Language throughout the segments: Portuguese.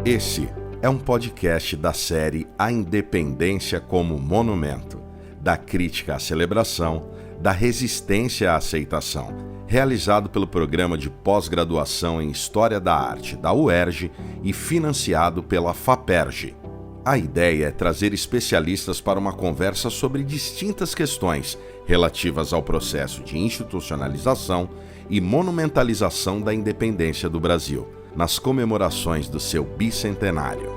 Esse é um podcast da série A Independência como Monumento, da crítica à celebração, da resistência à aceitação, realizado pelo Programa de Pós-Graduação em História da Arte da UERJ e financiado pela FAPERJ. A ideia é trazer especialistas para uma conversa sobre distintas questões relativas ao processo de institucionalização e monumentalização da independência do Brasil, nas comemorações do seu bicentenário.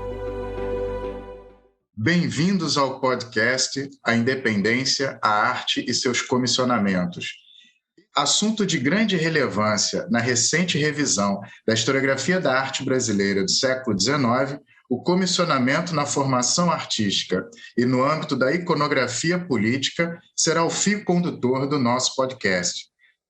Bem-vindos ao podcast A Independência, a Arte e seus Comissionamentos. Assunto de grande relevância na recente revisão da historiografia da arte brasileira do século XIX, o comissionamento na formação artística e no âmbito da iconografia política será o fio condutor do nosso podcast.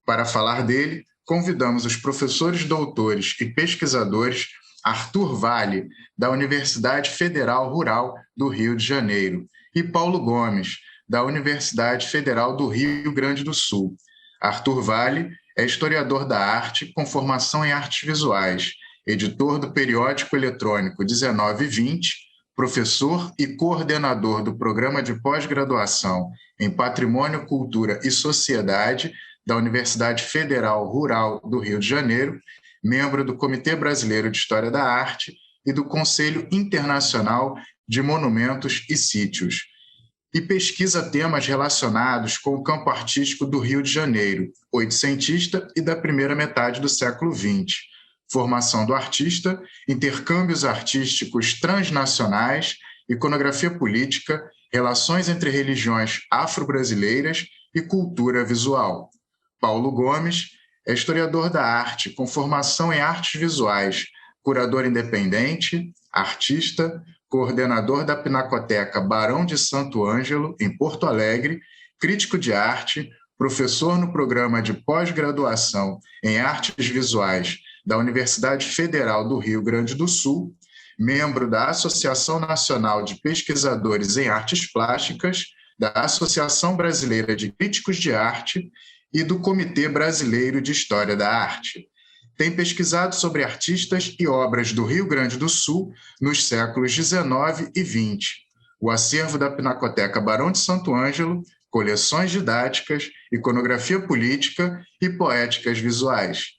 Para falar dele, convidamos os professores doutores e pesquisadores Arthur Vale, da Universidade Federal Rural do Rio de Janeiro, e Paulo Gomes, da Universidade Federal do Rio Grande do Sul. Arthur Vale é historiador da arte com formação em artes visuais, editor do periódico eletrônico 1920, professor e coordenador do programa de pós-graduação em Patrimônio, Cultura e Sociedade da Universidade Federal Rural do Rio de Janeiro, membro do Comitê Brasileiro de História da Arte e do Conselho Internacional de Monumentos e Sítios, e pesquisa temas relacionados com o campo artístico do Rio de Janeiro, oitocentista e da primeira metade do século XX. Formação do artista, intercâmbios artísticos transnacionais, iconografia política, relações entre religiões afro-brasileiras e cultura visual. Paulo Gomes é historiador da arte com formação em artes visuais, curador independente, artista, coordenador da Pinacoteca Barão de Santo Ângelo, em Porto Alegre, crítico de arte, professor no programa de pós-graduação em artes visuais da Universidade Federal do Rio Grande do Sul, membro da Associação Nacional de Pesquisadores em Artes Plásticas, da Associação Brasileira de Críticos de Arte e do Comitê Brasileiro de História da Arte. Tem pesquisado sobre artistas e obras do Rio Grande do Sul nos séculos XIX e XX. O acervo da Pinacoteca Barão de Santo Ângelo, coleções didáticas, iconografia política e poéticas visuais.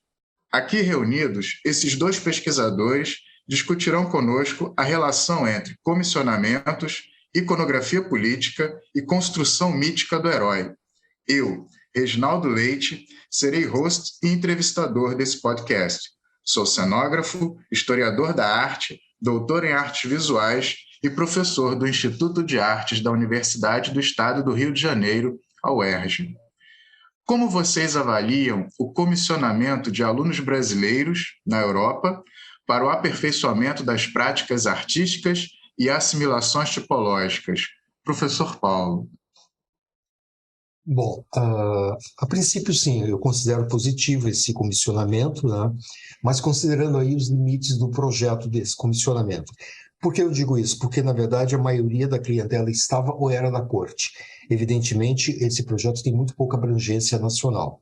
Aqui reunidos, esses dois pesquisadores discutirão conosco a relação entre comissionamentos, iconografia política e construção mítica do herói. Eu, Reginaldo Leite, serei host e entrevistador desse podcast. Sou cenógrafo, historiador da arte, doutor em artes visuais e professor do Instituto de Artes da Universidade do Estado do Rio de Janeiro, a UERJ. Como vocês avaliam o comissionamento de alunos brasileiros na Europa para o aperfeiçoamento das práticas artísticas e assimilações tipológicas? Professor Paulo. Bom, a princípio sim, eu considero positivo esse comissionamento, né? Mas considerando aí os limites do projeto desse comissionamento. Por que eu digo isso? Porque, na verdade, a maioria da clientela estava ou era da corte. Evidentemente, esse projeto tem muito pouca abrangência nacional.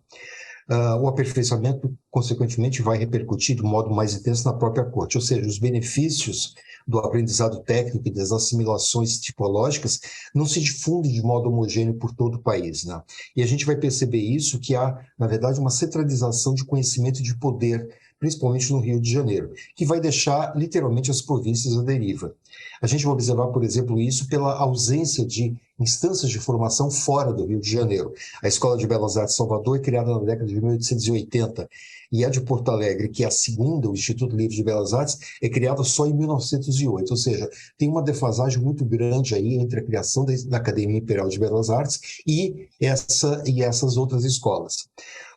O aperfeiçoamento, consequentemente, vai repercutir de modo mais intenso na própria corte, ou seja, os benefícios do aprendizado técnico e das assimilações tipológicas não se difundem de modo homogêneo por todo o país, né? E a gente vai perceber isso, que há, na verdade, uma centralização de conhecimento e de poder, principalmente no Rio de Janeiro, que vai deixar, literalmente, as províncias à deriva. A gente vai observar, por exemplo, isso pela ausência de instâncias de formação fora do Rio de Janeiro. A Escola de Belas Artes de Salvador é criada na década de 1880 e a de Porto Alegre, que é a segunda, o Instituto Livre de Belas Artes, é criada só em 1908, ou seja, tem uma defasagem muito grande aí entre a criação da Academia Imperial de Belas Artes e essas outras escolas.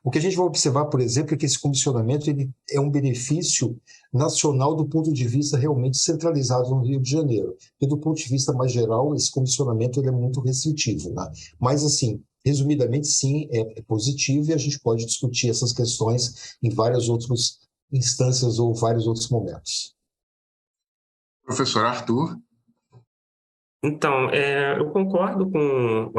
O que a gente vai observar, por exemplo, é que esse comissionamento ele é um benefício nacional do ponto de vista realmente centralizado no Rio de Janeiro. E do ponto de vista mais geral, esse comissionamento ele é muito restritivo, né? Mas, assim, resumidamente, sim, é positivo e a gente pode discutir essas questões em várias outras instâncias ou vários outros momentos. Professor Arthur. Então, eu concordo com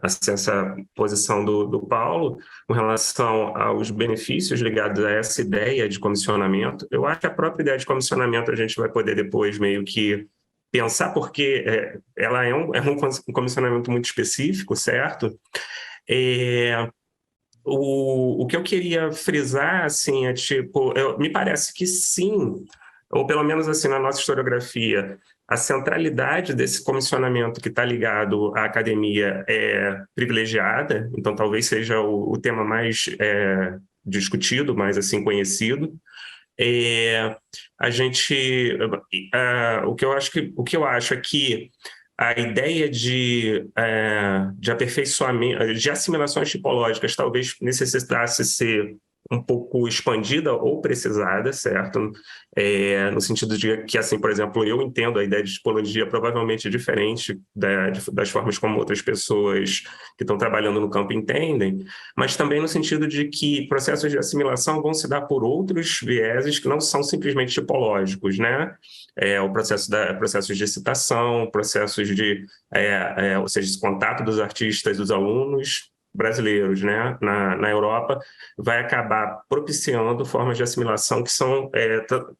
assim, essa posição do Paulo com relação aos benefícios ligados a essa ideia de comissionamento. Eu acho que a própria ideia de comissionamento a gente vai poder depois meio que pensar, porque ela é um comissionamento muito específico, certo? É, o que eu queria frisar, assim, é tipo, me parece que sim, ou pelo menos assim, na nossa historiografia, a centralidade desse comissionamento que está ligado à academia é privilegiada, então talvez seja o tema mais discutido, mais assim conhecido. É, a gente, o que eu acho é que a ideia de aperfeiçoamento, de assimilações tipológicas, talvez necessitasse ser um pouco expandida ou precisada, certo? No sentido de que, assim, por exemplo, eu entendo a ideia de tipologia provavelmente diferente das formas como outras pessoas que estão trabalhando no campo entendem, mas também no sentido de que processos de assimilação vão se dar por outros vieses que não são simplesmente tipológicos, né? Processos de citação, processos ou seja, esse contato dos artistas, dos alunos brasileiros, né, na Europa, vai acabar propiciando formas de assimilação que são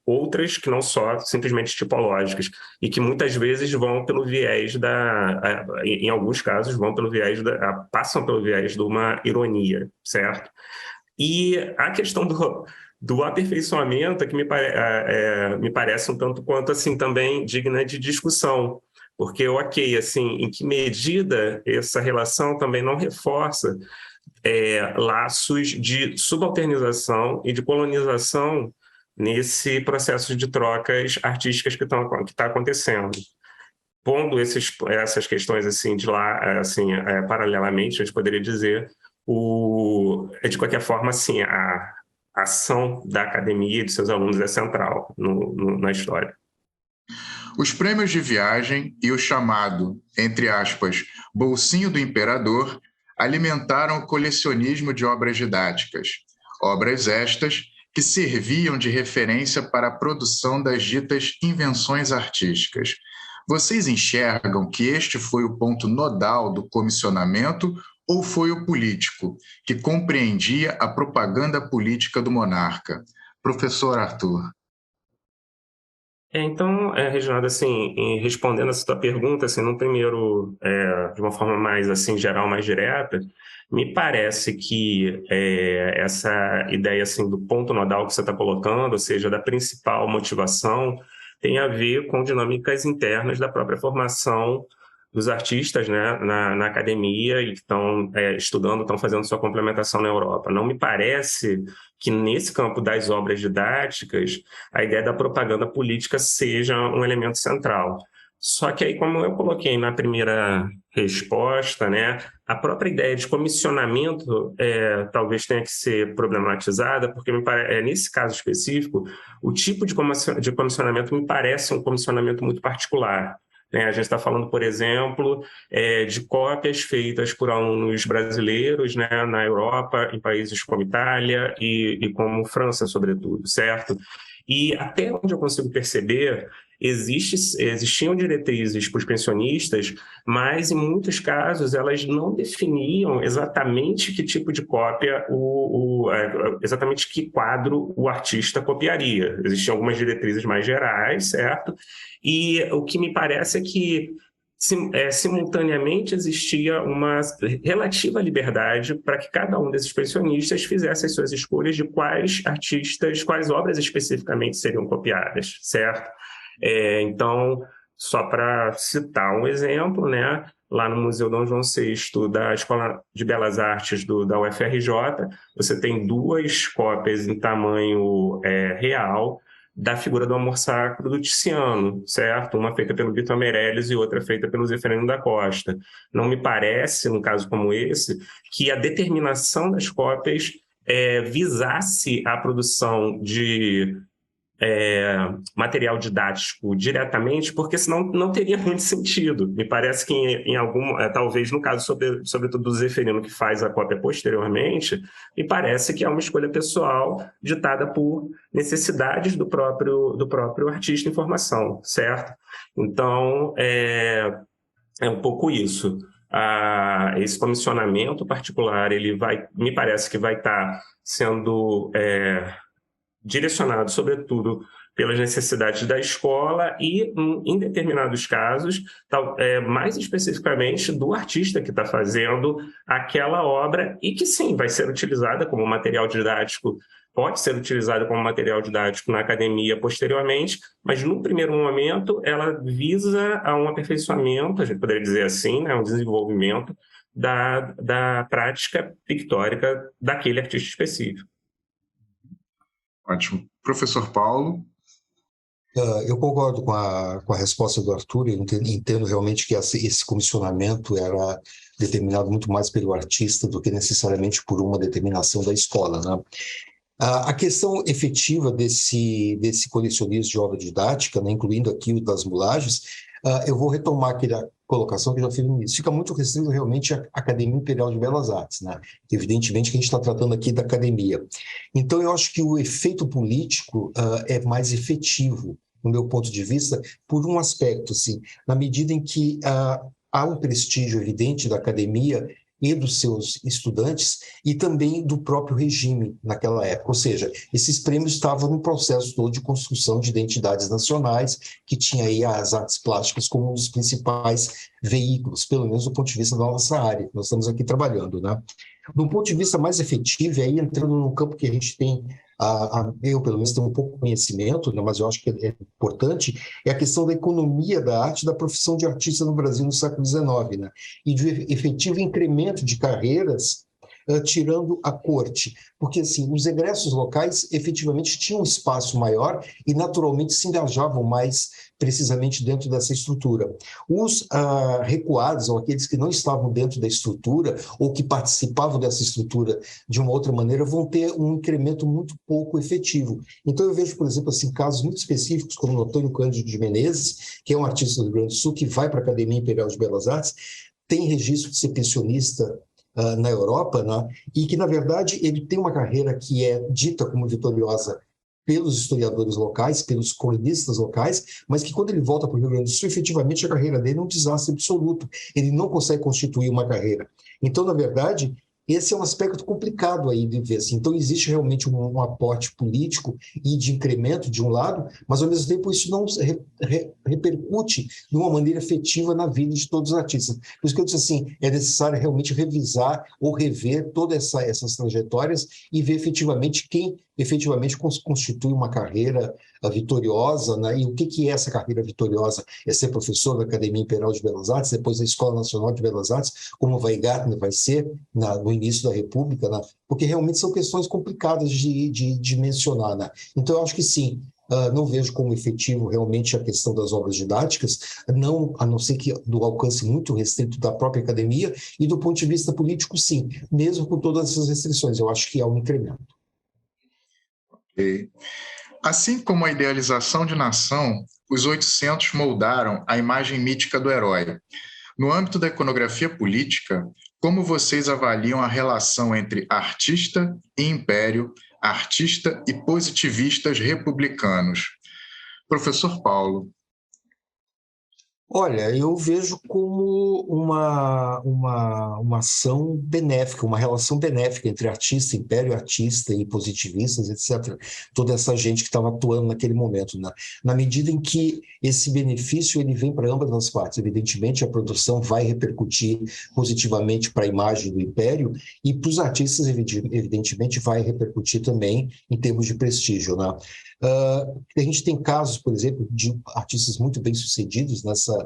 outras que não só simplesmente tipológicas e que muitas vezes vão pelo viés em alguns casos vão pelo viés passam pelo viés de uma ironia, certo? E a questão do aperfeiçoamento é que me parece um tanto quanto assim também digna de discussão, porque ok, assim, em que medida essa relação também não reforça laços de subalternização e de colonização nesse processo de trocas artísticas que está acontecendo. Pondo essas questões assim de lá, assim, paralelamente, a gente poderia dizer de qualquer forma, assim, a ação da academia e de seus alunos é central na história. Os prêmios de viagem e o chamado, entre aspas, bolsinho do imperador, alimentaram o colecionismo de obras didáticas. Obras estas que serviam de referência para a produção das ditas invenções artísticas. Vocês enxergam que este foi o ponto nodal do comissionamento ou foi o político, que compreendia a propaganda política do monarca? Professor Arthur. Então, Reginaldo, assim, respondendo essa tua pergunta, assim, no primeiro, de uma forma mais assim geral, mais direta, me parece que essa ideia assim do ponto nodal que você está colocando, ou seja, da principal motivação, tem a ver com dinâmicas internas da própria formação dos artistas, né, na academia e que estão estudando, estão fazendo sua complementação na Europa. Não me parece que nesse campo das obras didáticas a ideia da propaganda política seja um elemento central. Só que aí, como eu coloquei na primeira resposta, né, a própria ideia de comissionamento talvez tenha que ser problematizada, porque nesse caso específico, o tipo de comissionamento me parece um comissionamento muito particular. A gente está falando, por exemplo, de cópias feitas por alunos brasileiros, né, na Europa, em países como Itália e como França, sobretudo, certo? E até onde eu consigo perceber, existiam diretrizes para os pensionistas, mas em muitos casos elas não definiam exatamente que tipo de cópia, exatamente que quadro o artista copiaria. Existiam algumas diretrizes mais gerais, certo? E o que me parece é que simultaneamente existia uma relativa liberdade para que cada um desses pensionistas fizesse as suas escolhas de quais artistas, quais obras especificamente seriam copiadas, certo? Então, só para citar um exemplo, né? Lá no Museu Dom João VI da Escola de Belas Artes da UFRJ, você tem 2 cópias em tamanho real da figura do Amor Sacro do Tiziano, certo? Uma feita pelo Vitor Meirelles e outra feita pelo Zeferino da Costa. Não me parece, num caso como esse, que a determinação das cópias visasse a produção de material didático diretamente, porque senão não teria muito sentido. Me parece que em algum, talvez no caso, sobretudo do Zeferino, que faz a cópia posteriormente, me parece que é uma escolha pessoal ditada por necessidades do próprio artista em formação, certo? Então, é um pouco isso. Esse comissionamento particular, me parece que vai estar sendo direcionado, sobretudo, pelas necessidades da escola e, em determinados casos, mais especificamente do artista que está fazendo aquela obra e que, sim, vai ser utilizada como material didático, pode ser utilizada como material didático na academia posteriormente, mas, no primeiro momento, ela visa a um aperfeiçoamento, a gente poderia dizer assim, né, um desenvolvimento da prática pictórica daquele artista específico. Ótimo. Professor Paulo? Eu concordo com a resposta do Arthur. Eu entendo realmente que esse comissionamento era determinado muito mais pelo artista do que necessariamente por uma determinação da escola, né? A questão efetiva desse colecionismo de obra didática, né, incluindo aqui o das mulagens, eu vou retomar aquela colocação que eu já fiz no início. Fica muito restrito realmente à Academia Imperial de Belas Artes, né? Evidentemente que a gente está tratando aqui da academia. Então, eu acho que o efeito político é mais efetivo, no meu ponto de vista, por um aspecto, assim, na medida em que há um prestígio evidente da academia e dos seus estudantes e também do próprio regime naquela época. Ou seja, esses prêmios estavam no processo todo de construção de identidades nacionais, que tinha aí as artes plásticas como um dos principais veículos, pelo menos do ponto de vista da nossa área. Nós estamos aqui trabalhando, né? Do ponto de vista mais efetivo, e aí entrando no campo que a gente tem, eu pelo menos tenho um pouco de conhecimento, né, mas eu acho que é importante, é a questão da economia da arte, da profissão de artista no Brasil no século XIX, né, e do efetivo incremento de carreiras, tirando a corte, porque assim, os egressos locais efetivamente tinham um espaço maior e naturalmente se engajavam mais precisamente dentro dessa estrutura. Os recuados, ou aqueles que não estavam dentro da estrutura, ou que participavam dessa estrutura de uma outra maneira, vão ter um incremento muito pouco efetivo. Então eu vejo, por exemplo, assim, casos muito específicos, como o Antônio Cândido de Menezes, que é um artista do Rio Grande do Sul, que vai para a Academia Imperial de Belas Artes, tem registro de ser pensionista na Europa, né? E que, na verdade, ele tem uma carreira que é dita como vitoriosa pelos historiadores locais, pelos cronistas locais, mas que quando ele volta para o Rio Grande do Sul, efetivamente a carreira dele é um desastre absoluto. Ele não consegue constituir uma carreira. Então, na verdade, esse é um aspecto complicado aí de ver. Assim. Então, existe realmente um aporte político e de incremento de um lado, mas, ao mesmo tempo, isso não repercute de uma maneira efetiva na vida de todos os artistas. Por isso que eu disse assim, é necessário realmente revisar ou rever todas essas trajetórias e ver efetivamente quem efetivamente constitui uma carreira vitoriosa, né? E o que é essa carreira vitoriosa? É ser professor da Academia Imperial de Belas Artes, depois da Escola Nacional de Belas Artes, como o Weigartner vai ser no início da República, né? Porque realmente são questões complicadas de mencionar, né? Então, eu acho que sim, não vejo como efetivo realmente a questão das obras didáticas, a não ser que do alcance muito restrito da própria academia, e do ponto de vista político, sim, mesmo com todas essas restrições, eu acho que há um incremento. Okay. Assim como a idealização de nação, os 800 moldaram a imagem mítica do herói. No âmbito da iconografia política, como vocês avaliam a relação entre artista e império, artista e positivistas republicanos? Professor Paulo. Olha, eu vejo como uma ação benéfica, uma relação benéfica entre artista, império, artista e positivistas, etc. Toda essa gente que estava atuando naquele momento, né? Na medida em que esse benefício ele vem para ambas as partes. Evidentemente, a produção vai repercutir positivamente para a imagem do império e para os artistas, evidentemente, vai repercutir também em termos de prestígio, né? A gente tem casos, por exemplo, de artistas muito bem-sucedidos nessa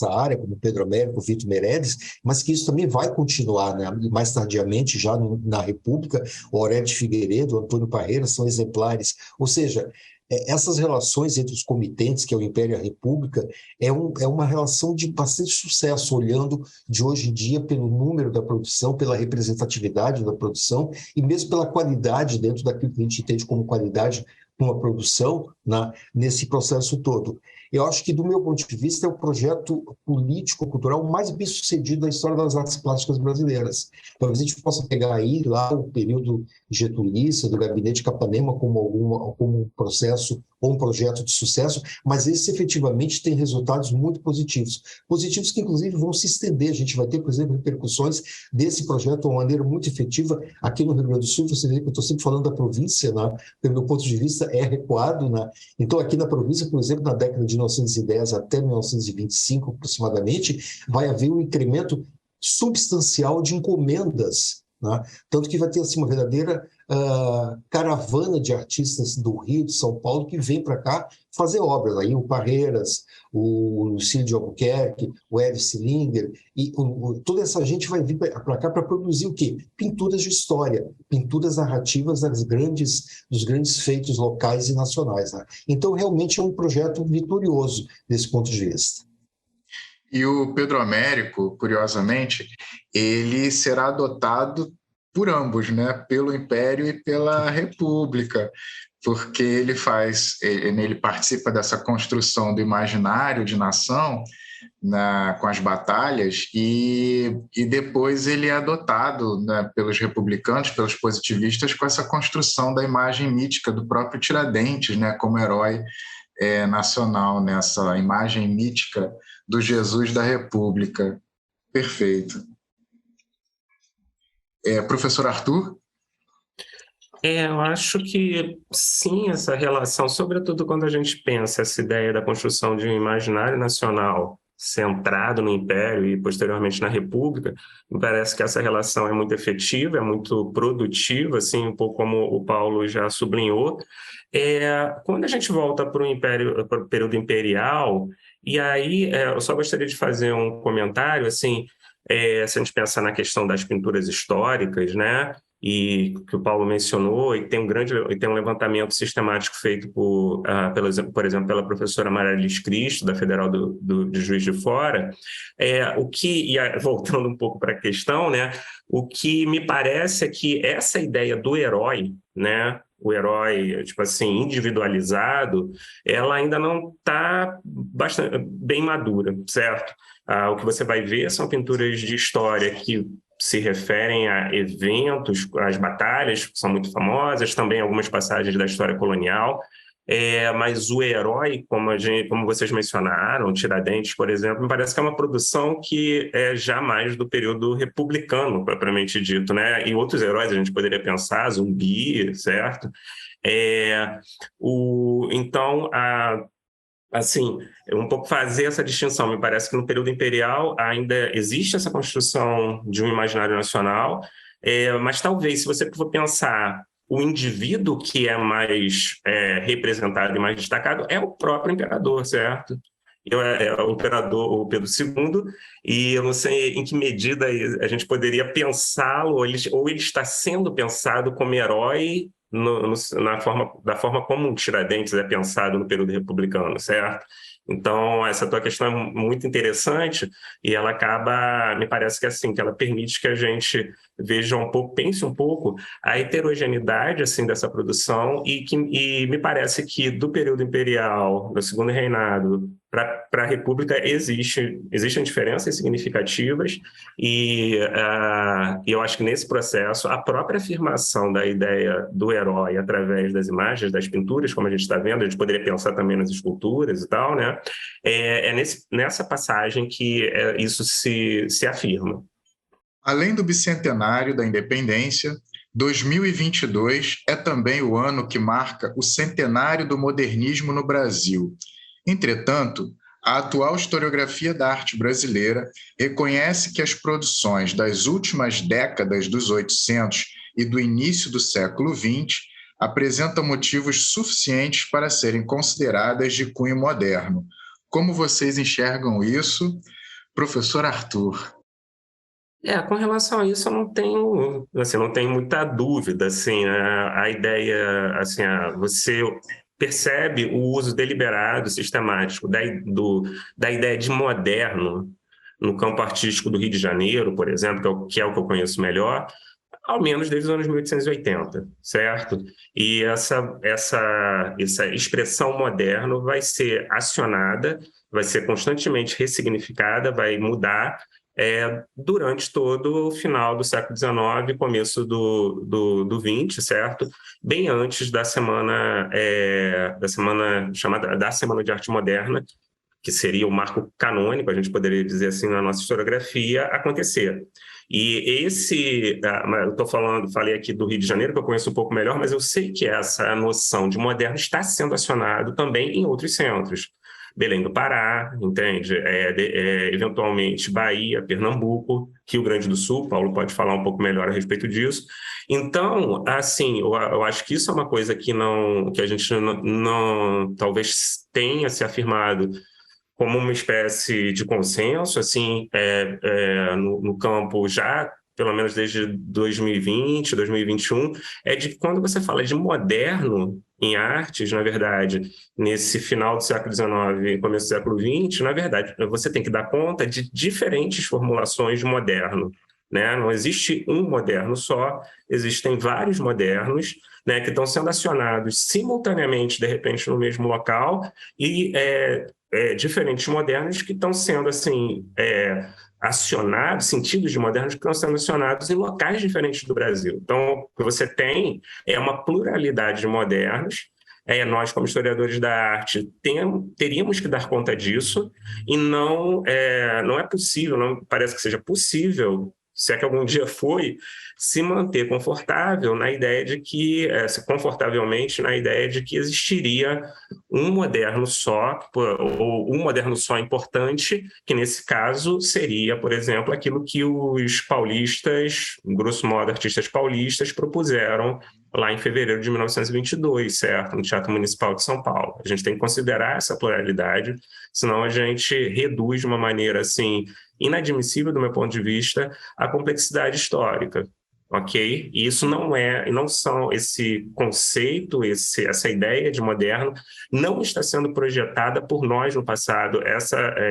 área, como Pedro Américo, Vitor Meirelles, mas que isso também vai continuar, né? Mais tardiamente, já na República, o Aurélio de Figueiredo, o Antônio Parreira são exemplares. Ou seja, essas relações entre os comitentes, que é o Império e a República, é uma relação de bastante sucesso, olhando de hoje em dia pelo número da produção, pela representatividade da produção e mesmo pela qualidade dentro daquilo que a gente entende como qualidade uma produção, né, nesse processo todo. Eu acho que, do meu ponto de vista, é o projeto político-cultural mais bem-sucedido da história das artes plásticas brasileiras. Talvez a gente possa pegar aí lá o período getulista, do Gabinete Capanema, como um processo ou um projeto de sucesso, mas esse efetivamente tem resultados muito positivos. Positivos que, inclusive, vão se estender. A gente vai ter, por exemplo, repercussões desse projeto de uma maneira muito efetiva aqui no Rio Grande do Sul. Você vê que eu estou sempre falando da província, né? Pelo meu ponto de vista, é recuado, né? Então, aqui na província, por exemplo, na década de 1910 até 1925, aproximadamente, vai haver um incremento substancial de encomendas, né? Tanto que vai ter assim, uma verdadeira caravana de artistas do Rio, de São Paulo, que vem para cá fazer obras. Aí o Parreiras, o Lucílio de Albuquerque, o Hélio Silinger, e toda essa gente vai vir para cá para produzir o quê? Pinturas de história, pinturas narrativas dos grandes feitos locais e nacionais, né? Então, realmente é um projeto vitorioso desse ponto de vista. E o Pedro Américo, curiosamente, ele será adotado por ambos, né? Pelo Império e pela República, porque ele participa dessa construção do imaginário de nação com as batalhas e depois ele é adotado, né, pelos republicanos, pelos positivistas, com essa construção da imagem mítica do próprio Tiradentes, né, como herói nacional, nessa imagem mítica do Jesus da República. Perfeito. Professor Arthur? Eu acho que sim, essa relação, sobretudo quando a gente pensa essa ideia da construção de um imaginário nacional centrado no Império e posteriormente na República, me parece que essa relação é muito efetiva, é muito produtiva, assim, um pouco como o Paulo já sublinhou. Quando a gente volta para o período imperial, e aí eu só gostaria de fazer um comentário, assim, se a gente pensar na questão das pinturas históricas, né, e que o Paulo mencionou, e tem um levantamento sistemático feito por exemplo, pela professora Marilis Cristo, da Federal de Juiz de Fora, voltando um pouco para a questão, né, o que me parece é que essa ideia do herói, né, o herói, tipo assim, individualizado, ela ainda não está bem madura, certo? O que você vai ver são pinturas de história que se referem a eventos, as batalhas, que são muito famosas, também algumas passagens da história colonial, mas o herói, como vocês mencionaram, Tiradentes, por exemplo, me parece que é uma produção que é jamais do período republicano, propriamente dito, né? E outros heróis a gente poderia pensar, Zumbi, certo? Então, assim, um pouco fazer essa distinção. Me parece que no período imperial ainda existe essa construção de um imaginário nacional, mas talvez, se você for pensar o indivíduo que é mais representado e mais destacado é o próprio imperador, certo? É o imperador, o Pedro II, e eu não sei em que medida a gente poderia pensá-lo, ou ele está sendo pensado como herói da forma como um Tiradentes é pensado no período republicano, certo? Então, essa tua questão é muito interessante e ela acaba, me parece que assim, que ela permite que a gente veja um pouco, pense um pouco a heterogeneidade assim dessa produção e me parece que do período imperial, do Segundo Reinado, para a República existem diferenças significativas e eu acho que nesse processo a própria afirmação da ideia do herói através das imagens, das pinturas, como a gente está vendo, a gente poderia pensar também nas esculturas e tal, né? Nessa passagem que isso se afirma. Além do bicentenário da independência, 2022 é também o ano que marca o centenário do modernismo no Brasil. Entretanto, a atual historiografia da arte brasileira reconhece que as produções das últimas décadas dos 800 e do início do século XX apresentam motivos suficientes para serem consideradas de cunho moderno. Como vocês enxergam isso, professor Arthur? Com relação a isso, eu não tenho muita dúvida, assim, né? A ideia, assim, você percebe o uso deliberado, sistemático da ideia de moderno no campo artístico do Rio de Janeiro, por exemplo, que é o que eu conheço melhor, ao menos desde os anos 1880, certo? E essa expressão moderno vai ser acionada, vai ser constantemente ressignificada, vai mudar durante todo o final do século XIX, começo do XX, certo? Bem antes da semana chamada da Semana de Arte Moderna, que seria o marco canônico, a gente poderia dizer assim, na nossa historiografia, acontecer. E falei aqui do Rio de Janeiro, que eu conheço um pouco melhor, mas eu sei que essa noção de moderno está sendo acionado também em outros centros. Belém do Pará, entende? Eventualmente Bahia, Pernambuco, Rio Grande do Sul, Paulo pode falar um pouco melhor a respeito disso. Então, assim, eu acho que isso é uma coisa que a gente não talvez tenha se afirmado como uma espécie de consenso, assim, no campo já, pelo menos desde 2020, 2021, é de que quando você fala de moderno em artes, na verdade, nesse final do século XIX e começo do século XX, na verdade, você tem que dar conta de diferentes formulações de moderno, né? Não existe um moderno só, existem vários modernos, né, que estão sendo acionados simultaneamente, de repente, no mesmo local, e diferentes modernos que estão sendo assim acionados, sentidos de modernos que estão sendo acionados em locais diferentes do Brasil. Então, o que você tem é uma pluralidade de modernos. Nós, como historiadores da arte, teríamos que dar conta disso, e não é possível, não parece que seja possível, se é que algum dia foi, se manter confortável na ideia de que, confortavelmente na ideia de que existiria um moderno só, ou um moderno só importante, que nesse caso seria, por exemplo, aquilo que os paulistas, grosso modo, artistas paulistas, propuseram lá em fevereiro de 1922, certo? No Teatro Municipal de São Paulo. A gente tem que considerar essa pluralidade, senão a gente reduz de uma maneira, assim, inadmissível, do meu ponto de vista, a complexidade histórica. Ok? E isso não são esse conceito, essa ideia de moderno não está sendo projetada por nós no passado.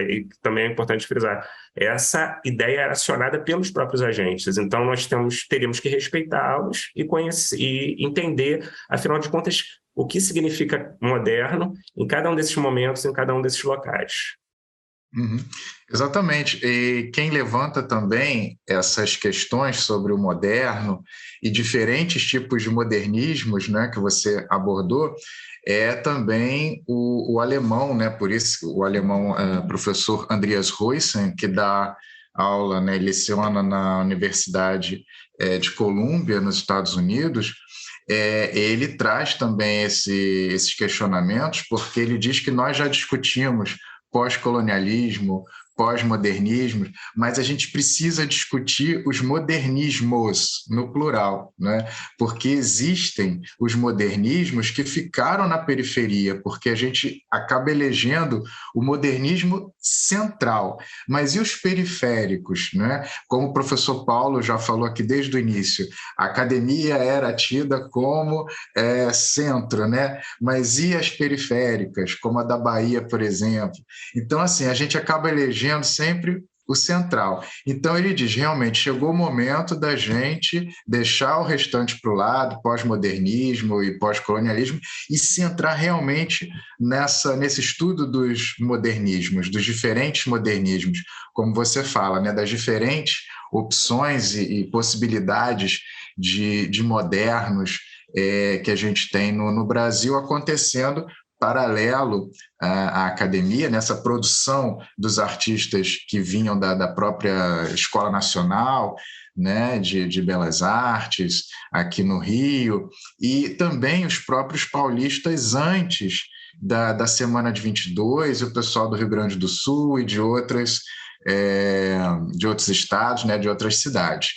E também é importante frisar, essa ideia era acionada pelos próprios agentes. Então nós teríamos que respeitá-los e conhecer e entender, afinal de contas, o que significa moderno em cada um desses momentos, em cada um desses locais. Uhum. Exatamente. E quem levanta também essas questões sobre o moderno e diferentes tipos de modernismos, né, que você abordou, é também o alemão, né? Por isso o alemão, professor Andreas Huyssen, que dá aula, né, leciona na Universidade de Colômbia, nos Estados Unidos. Ele traz também esses questionamentos, porque ele diz que nós já discutimos pós-colonialismo, pós-modernismo, mas a gente precisa discutir os modernismos, no plural, né? Porque existem os modernismos que ficaram na periferia, porque a gente acaba elegendo o modernismo central. Mas e os periféricos, né? Como o professor Paulo já falou aqui desde o início, a academia era tida como centro, né? Mas e as periféricas, como a da Bahia, por exemplo? Então, assim, a gente acaba elegendo sempre o central. Então, ele diz, realmente, chegou o momento da gente deixar o restante para o lado, pós-modernismo e pós-colonialismo, e se centrar realmente nesse estudo dos modernismos, dos diferentes modernismos, como você fala, né, das diferentes opções e possibilidades de modernos que a gente tem no Brasil acontecendo paralelo à academia, nessa produção dos artistas que vinham da própria Escola Nacional, né, de Belas Artes, aqui no Rio, e também os próprios paulistas antes da Semana de 22, e o pessoal do Rio Grande do Sul e de outros estados, né, de outras cidades.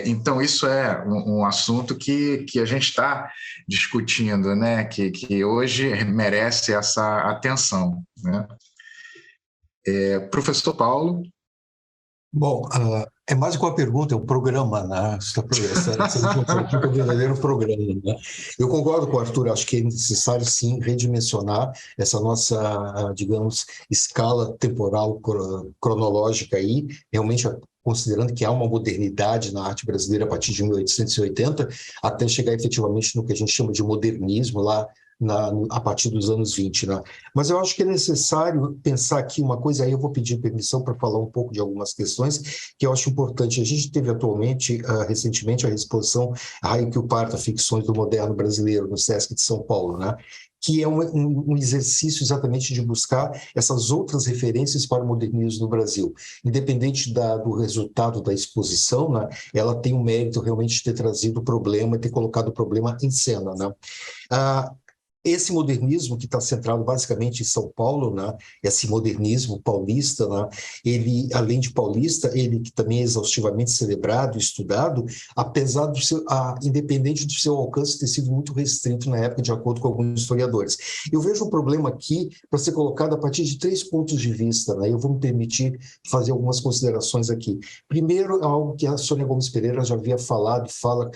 Então, isso é um assunto que a gente está discutindo, né? Que hoje merece essa atenção, né? Professor Paulo? Bom, é mais que uma pergunta, é um programa, né? Essa aqui é um verdadeiro programa, né? Eu concordo com o Arthur, acho que é necessário, sim, redimensionar essa nossa, digamos, escala temporal cronológica aí. Realmente, considerando que há uma modernidade na arte brasileira a partir de 1880, até chegar efetivamente no que a gente chama de modernismo lá a partir dos anos 20, né? Mas eu acho que é necessário pensar aqui uma coisa, aí eu vou pedir permissão para falar um pouco de algumas questões que eu acho importante. A gente teve atualmente, recentemente, a exposição Raio que o Parta, Ficções do Moderno Brasileiro, no Sesc de São Paulo, né? Que é um exercício exatamente de buscar essas outras referências para o modernismo no Brasil. Independente do resultado da exposição, né, ela tem o mérito realmente de ter trazido o problema e ter colocado o problema em cena, né? Esse modernismo que está centrado basicamente em São Paulo, né? Esse modernismo paulista, né? Ele, além de paulista, ele que também é exaustivamente celebrado, estudado, apesar do seu, independente do seu alcance ter sido muito restrito na época, de acordo com alguns historiadores. Eu vejo um problema aqui para ser colocado a partir de 3 pontos de vista, né? Eu vou me permitir fazer algumas considerações aqui. Primeiro, é algo que a Sônia Gomes Pereira já havia falado e fala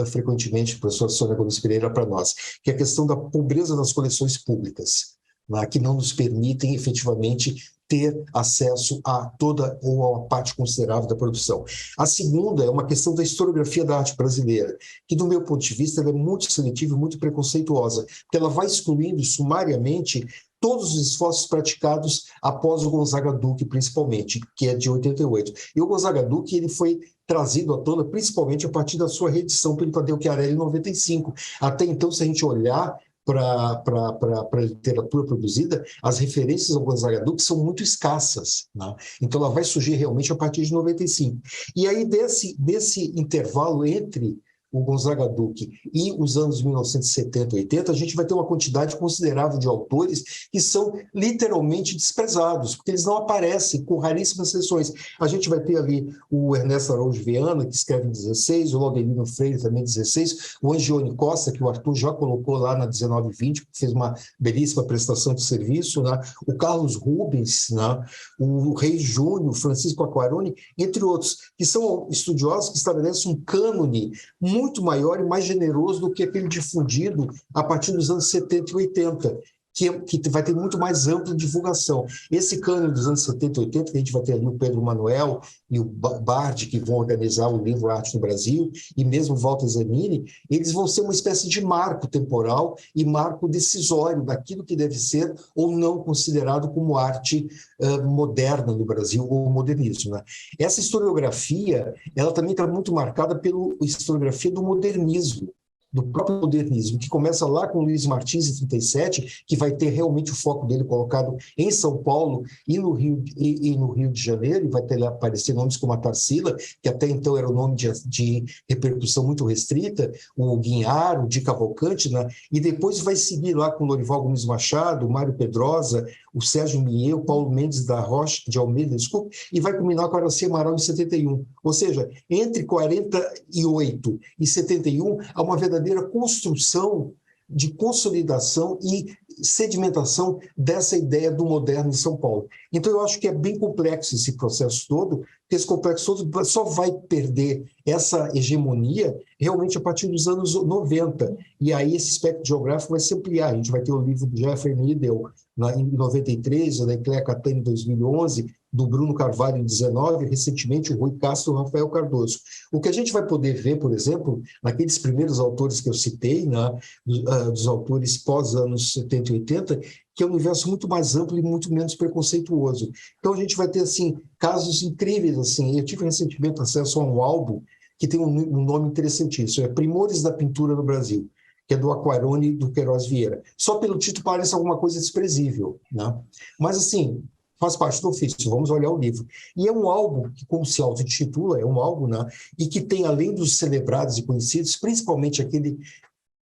frequentemente, a professora Sônia Gomes Pereira, para nós, que é a questão da pobreza das coleções públicas, né, que não nos permitem efetivamente ter acesso a toda ou a uma parte considerável da produção. A segunda é uma questão da historiografia da arte brasileira, que, do meu ponto de vista, ela é muito seletiva e muito preconceituosa, porque ela vai excluindo sumariamente todos os esforços praticados após o Gonzaga Duque, principalmente, que é de 88. E o Gonzaga Duque ele foi trazido à tona principalmente a partir da sua reedição pelo Tadeu Chiarelli em 95. Até então, se a gente olhar para a literatura produzida, as referências ao Gonzaga Duque são muito escassas, né? Então ela vai surgir realmente a partir de 95. E aí, desse intervalo entre o Gonzaga Duque e os anos 1970 e 80, a gente vai ter uma quantidade considerável de autores que são literalmente desprezados, porque eles não aparecem, com raríssimas exceções. A gente vai ter ali o Ernesto Araújo Viana, que escreve em 16, o Laudelino Freire também em 16, o Angione Costa, que o Arthur já colocou lá na 1920, que fez uma belíssima prestação de serviço, né? O Carlos Rubens, né? O Reis Júnior, Francisco Aquarone, entre outros, que são estudiosos que estabelecem um cânone muito maior e mais generoso do que aquele difundido a partir dos anos 70 e 80, que vai ter muito mais ampla divulgação. Esse cânone dos anos 70 e 80, que a gente vai ter ali o Pedro Manuel e o Bardi, que vão organizar o livro Arte no Brasil, e mesmo o Walter Zanini, eles vão ser uma espécie de marco temporal e marco decisório daquilo que deve ser ou não considerado como arte moderna no Brasil, ou modernismo, né? Essa historiografia, ela também está muito marcada pela historiografia do modernismo, do próprio modernismo, que começa lá com Luiz Martins, em 37, que vai ter realmente o foco dele colocado em São Paulo e no Rio de Janeiro, e vai ter aparecer nomes como a Tarsila, que até então era um nome de repercussão muito restrita, o Guinhar, o Di Cavalcante, né? E depois vai seguir lá com Lorival Gomes Machado, o Mário Pedrosa, o Sérgio Mier, o Paulo Mendes da Rocha, de Almeida, desculpa, e vai culminar com a Araci Amaral em 71. Ou seja, entre 48 e 71, há uma verdadeira construção de consolidação e sedimentação dessa ideia do moderno em São Paulo. Então, eu acho que é bem complexo esse processo todo, porque esse complexo todo só vai perder essa hegemonia realmente a partir dos anos 90. E aí esse espectro geográfico vai se ampliar. A gente vai ter o livro do Jeffrey Needle em 93, da Ecléa Catani em 2011, do Bruno Carvalho em 19, recentemente o Rui Castro e o Rafael Cardoso. O que a gente vai poder ver, por exemplo, naqueles primeiros autores que eu citei, né, dos autores pós-anos 70 e 80, que é um universo muito mais amplo e muito menos preconceituoso. Então a gente vai ter assim, casos incríveis. Assim. Eu tive recentemente acesso a um álbum que tem um nome interessantíssimo, é Primores da Pintura no Brasil, que é do Aquarone e do Queiroz Vieira. Só pelo título parece alguma coisa desprezível, né? Mas assim, faz parte do ofício, vamos olhar o livro. E é um álbum que, como se auto-intitula, é um álbum, né? E que tem, além dos celebrados e conhecidos, principalmente aquele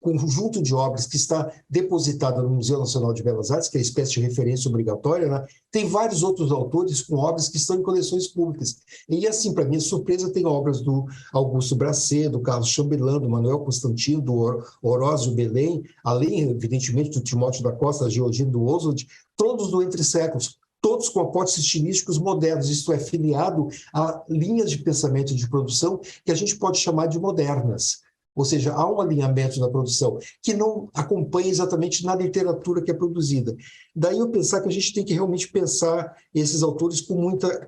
conjunto de obras que está depositada no Museu Nacional de Belas Artes, que é a espécie de referência obrigatória, né? Tem vários outros autores com obras que estão em coleções públicas. E assim, para minha surpresa, tem obras do Augusto Bracet, do Carlos Chambellan, do Manuel Constantino, do Horósio Belém, além, evidentemente, do Timóteo da Costa, da Georgina do Oswald, todos do Entre Séculos, todos com aportes estilísticos modernos, isto é, filiado a linhas de pensamento e de produção que a gente pode chamar de modernas. Ou seja, há um alinhamento na produção que não acompanha exatamente na literatura que é produzida. Daí eu pensar que a gente tem que realmente pensar esses autores com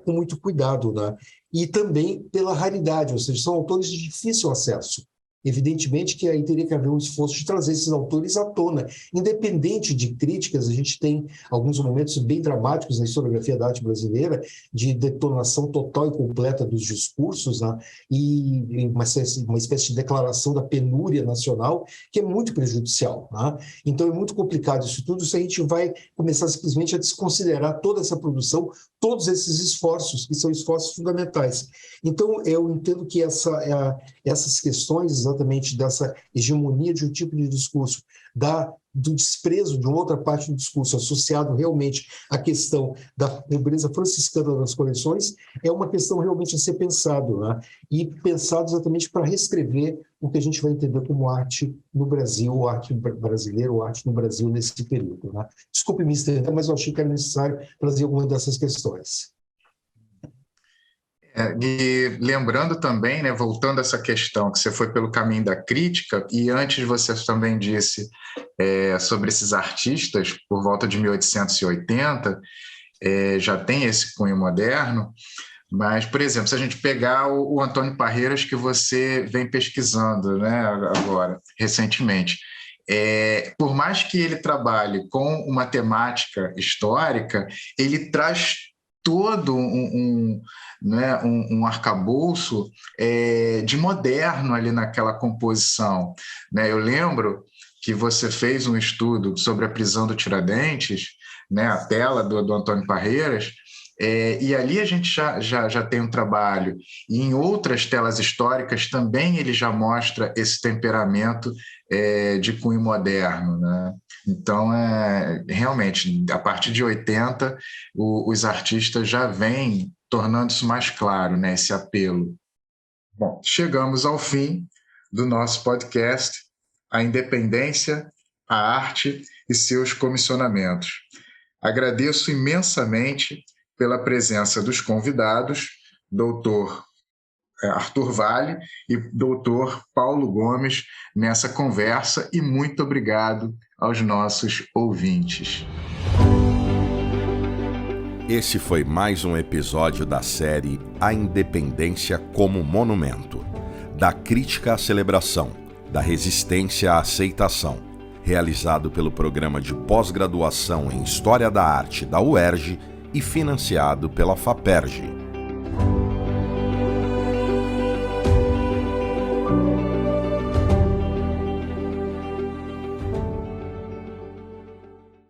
muito cuidado, né? E também pela raridade, ou seja, são autores de difícil acesso. Evidentemente que aí teria que haver um esforço de trazer esses autores à tona. Independente de críticas, a gente tem alguns momentos bem dramáticos na historiografia da arte brasileira de detonação total e completa dos discursos, né? E uma espécie de declaração da penúria nacional que é muito prejudicial, né? Então é muito complicado isso tudo se a gente vai começar simplesmente a desconsiderar toda essa produção, todos esses esforços, que são esforços fundamentais. Então eu entendo que essas questões exatamente dessa hegemonia de um tipo de discurso, do desprezo de uma outra parte do discurso associado realmente à questão da pobreza franciscana das coleções, é uma questão realmente a ser pensado, né? E pensado exatamente para reescrever o que a gente vai entender como arte no Brasil, arte brasileira ou arte no Brasil nesse período, né? Desculpe me estender, mas eu achei que era necessário trazer algumas dessas questões. E lembrando também, né, voltando a essa questão, que você foi pelo caminho da crítica, e antes você também disse sobre esses artistas, por volta de 1880, já tem esse cunho moderno, mas, por exemplo, se a gente pegar o Antônio Parreiras, que você vem pesquisando, né, agora, recentemente, por mais que ele trabalhe com uma temática histórica, ele traz todo um arcabouço de moderno ali naquela composição, né? Eu lembro que você fez um estudo sobre a prisão do Tiradentes, né? A tela do Antônio Parreiras, e ali a gente já tem um trabalho, e em outras telas históricas também ele já mostra esse temperamento de cunho moderno, né? Então, realmente, a partir de 80, os artistas já vêm tornando isso mais claro, né, esse apelo. Bom, chegamos ao fim do nosso podcast, A Independência, a Arte e seus Comissionamentos. Agradeço imensamente pela presença dos convidados, doutor Arthur Vale e doutor Paulo Gomes, nessa conversa, e muito obrigado aos nossos ouvintes. Esse foi mais um episódio da série A Independência como Monumento, da crítica à celebração, da resistência à aceitação, realizado pelo Programa de Pós-Graduação em História da Arte da UERJ e financiado pela FAPERJ.